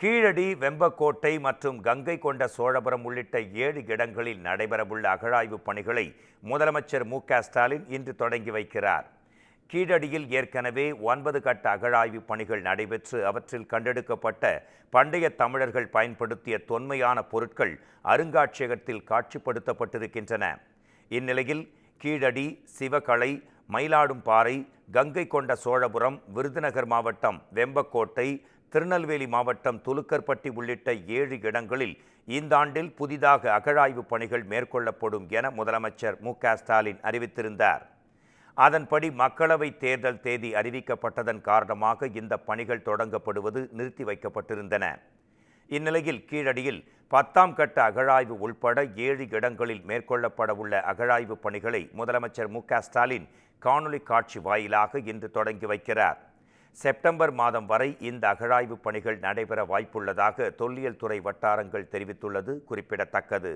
கீழடி, வெம்பக்கோட்டை மற்றும் கங்கை கொண்ட சோழபுரம் உள்ளிட்ட 7 இடங்களில் நடைபெறவுள்ள அகழாய்வு பணிகளை முதலமைச்சர் மு.க.ஸ்டாலின் இன்று தொடங்கி வைக்கிறார். கீழடியில் ஏற்கனவே 9 கட்ட அகழாய்வு பணிகள் நடைபெற்று அவற்றில் கண்டெடுக்கப்பட்ட பண்டைய தமிழர்கள் பயன்படுத்திய தொன்மையான பொருட்கள் அருங்காட்சியகத்தில் காட்சிப்படுத்தப்பட்டிருக்கின்றன. இந்நிலையில் கீழடி, சிவகளை, மயிலாடும்பாறை, கங்கை கொண்ட சோழபுரம், விருதுநகர் மாவட்டம் வெம்பக்கோட்டை, திருநெல்வேலி மாவட்டம் துலுக்கர்பட்டி உள்ளிட்ட 7 இடங்களில் இந்த ஆண்டில் புதிதாக அகழாய்வு பணிகள் மேற்கொள்ளப்படும் என முதலமைச்சர் மு.க.ஸ்டாலின் அறிவித்திருந்தார். அதன்படி மக்களவை தேர்தல் தேதி அறிவிக்கப்பட்டதன் காரணமாக இந்த பணிகள் தொடங்கப்படுவது நிறுத்தி வைக்கப்பட்டிருந்தன. இந்நிலையில் கீழடியில் 10ஆம் கட்ட அகழாய்வு உள்பட 7 இடங்களில் மேற்கொள்ளப்படவுள்ள அகழாய்வு பணிகளை முதலமைச்சர் மு.க.ஸ்டாலின் காணொலி காட்சி வாயிலாக இன்று தொடங்கி வைக்கிறார். செப்டம்பர் மாதம் வரை இந்த அகழாய்வு பணிகள் நடைபெற வாய்ப்புள்ளதாக தொல்லியல் துறை வட்டாரங்கள் தெரிவித்துள்ளது குறிப்பிடத்தக்கது.